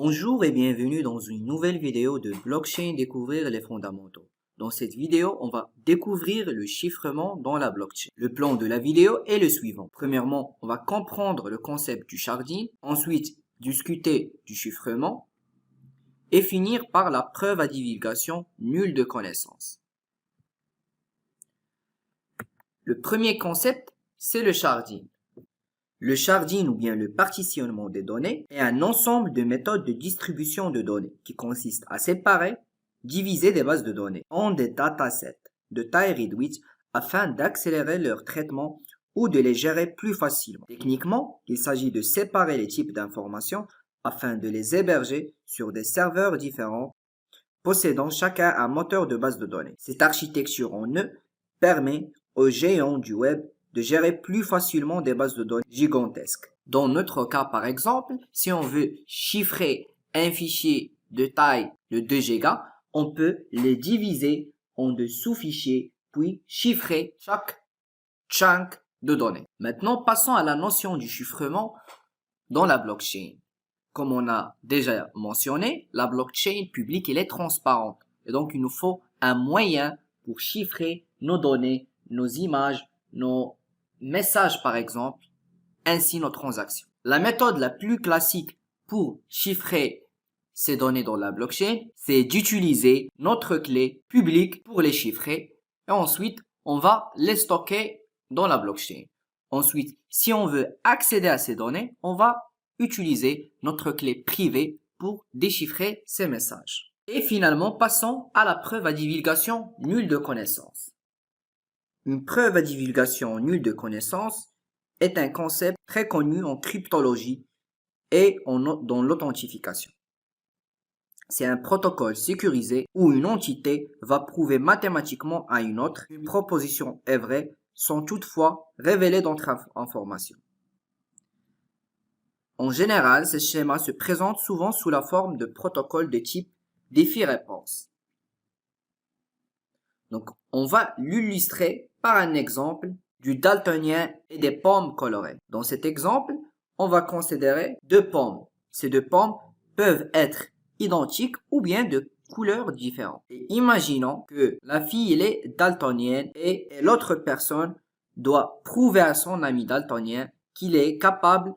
Bonjour et bienvenue dans une nouvelle vidéo de Blockchain Découvrir les fondamentaux. Dans cette vidéo, on va découvrir le chiffrement dans la blockchain. Le plan de la vidéo est le suivant. Premièrement, on va comprendre le concept du sharding, ensuite discuter du chiffrement et finir par la preuve à divulgation nulle de connaissance. Le premier concept, c'est le sharding. Le sharding ou bien le partitionnement des données est un ensemble de méthodes de distribution de données qui consiste à séparer, diviser des bases de données en des datasets de taille réduite afin d'accélérer leur traitement ou de les gérer plus facilement. Techniquement, il s'agit de séparer les types d'informations afin de les héberger sur des serveurs différents possédant chacun un moteur de base de données. Cette architecture en nœud permet aux géants du web de gérer plus facilement des bases de données gigantesques. Dans notre cas, par exemple, si on veut chiffrer un fichier de taille de 2 Go, on peut les diviser en de sous-fichiers, puis chiffrer chaque chunk de données. Maintenant, passons à la notion du chiffrement dans la blockchain. Comme on a déjà mentionné, la blockchain publique, elle est transparente. Et donc, il nous faut un moyen pour chiffrer nos données, nos images, nos messages par exemple, ainsi nos transactions. La méthode la plus classique pour chiffrer ces données dans la blockchain, c'est d'utiliser notre clé publique pour les chiffrer et ensuite on va les stocker dans la blockchain. Ensuite, si on veut accéder à ces données, on va utiliser notre clé privée pour déchiffrer ces messages. Et finalement, passons à la preuve à divulgation nulle de connaissance. Une preuve à divulgation nulle de connaissance est un concept très connu en cryptologie et dans l'authentification. C'est un protocole sécurisé où une entité va prouver mathématiquement à une autre qu'une proposition est vraie sans toutefois révéler d'autres informations. En général, ces schémas se présentent souvent sous la forme de protocoles de type défi-réponse. Donc, on va l'illustrer par un exemple du daltonien et des pommes colorées. Dans cet exemple, on va considérer deux pommes. Ces deux pommes peuvent être identiques ou bien de couleurs différentes. Et imaginons que la fille elle est daltonienne et l'autre personne doit prouver à son ami daltonien qu'il est capable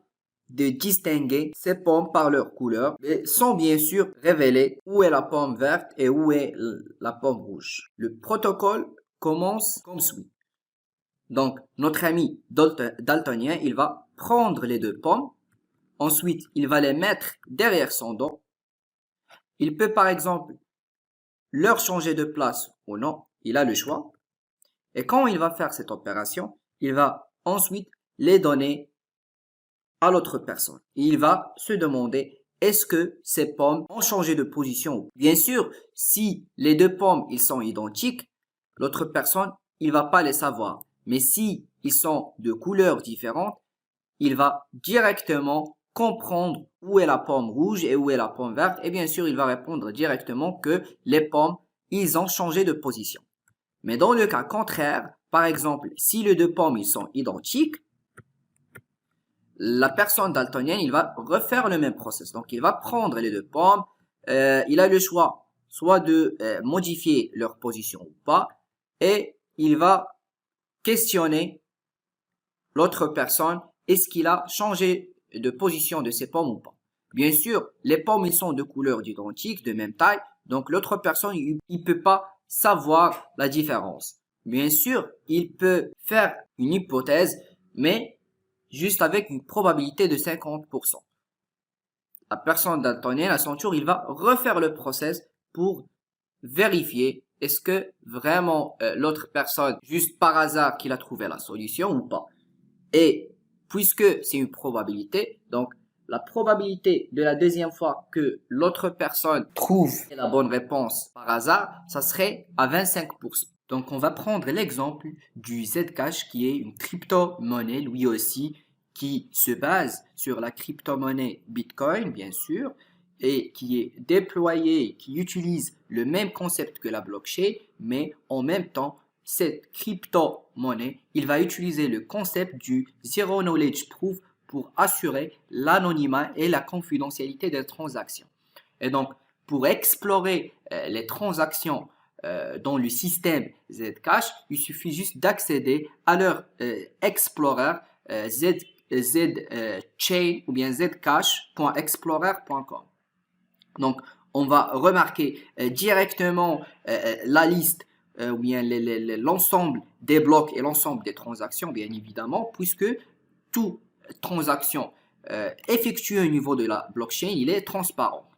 de distinguer ces pommes par leur couleur, mais sans bien sûr révéler où est la pomme verte et où est la pomme rouge. Le protocole commence comme suit. Donc, notre ami daltonien, il va prendre les deux pommes, ensuite, il va les mettre derrière son dos. Il peut par exemple leur changer de place ou non, il a le choix. Et quand il va faire cette opération, il va ensuite les donner à l'autre personne. Et il va se demander, est-ce que ces pommes ont changé de position? Bien sûr, si les deux pommes, ils sont identiques, l'autre personne, il va pas les savoir. Mais si ils sont de couleurs différentes, il va directement comprendre où est la pomme rouge et où est la pomme verte. Et bien sûr, il va répondre directement que les pommes, ils ont changé de position. Mais dans le cas contraire, par exemple, si les deux pommes, ils sont identiques, la personne daltonienne, il va refaire le même process. Donc, il va prendre les deux pommes. Il a le choix soit de modifier leur position ou pas. Et il va questionner l'autre personne. Est-ce qu'il a changé de position de ses pommes ou pas? Bien sûr, les pommes, ils sont de couleurs identiques, de même taille. Donc, l'autre personne, il peut pas savoir la différence. Bien sûr, il peut faire une hypothèse, mais juste avec une probabilité de 50%. La personne daltonienne, à son tour, il va refaire le process pour vérifier est-ce que vraiment l'autre personne, juste par hasard, qu'il a trouvé la solution ou pas. Et puisque c'est une probabilité, donc la probabilité de la deuxième fois que l'autre personne trouve la bonne réponse par hasard, ça serait à 25%. Donc, on va prendre l'exemple du Zcash qui est une crypto-monnaie, lui aussi, qui se base sur la crypto-monnaie Bitcoin, bien sûr, et qui est déployée, qui utilise le même concept que la blockchain, mais en même temps, cette crypto-monnaie, il va utiliser le concept du Zero Knowledge Proof pour assurer l'anonymat et la confidentialité des transactions. Et donc, pour explorer les transactions dans le système Zcash, il suffit juste d'accéder à leur Explorer Zchain ou bien zcash.explorer.com. Donc, on va remarquer directement la liste ou bien l'ensemble des blocs et l'ensemble des transactions, bien évidemment, puisque toute transaction effectuée au niveau de la blockchain, il est transparent.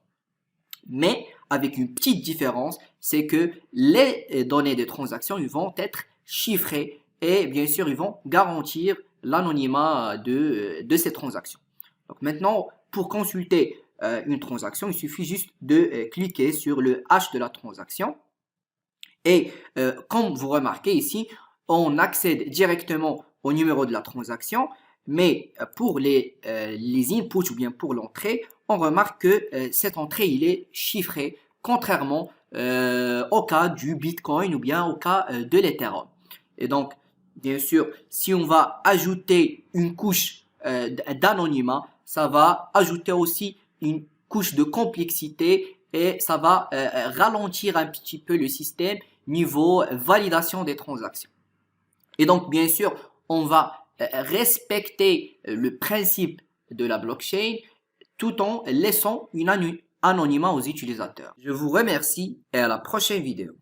Mais avec une petite différence, c'est que les données de transaction ils vont être chiffrées et bien sûr, ils vont garantir l'anonymat de ces transactions. Donc maintenant, pour consulter une transaction, il suffit juste de cliquer sur le hash de la transaction. Et comme vous remarquez ici, on accède directement au numéro de la transaction, mais pour les inputs ou bien pour l'entrée, on remarque que cette entrée, il est chiffré, contrairement au cas du Bitcoin ou bien au cas de l'Ethereum. Et donc, bien sûr, si on va ajouter une couche d'anonymat, ça va ajouter aussi une couche de complexité et ça va ralentir un petit peu le système niveau validation des transactions. Et donc, bien sûr, on va respecter le principe de la blockchain tout en laissant une anonymat aux utilisateurs. Je vous remercie et à la prochaine vidéo.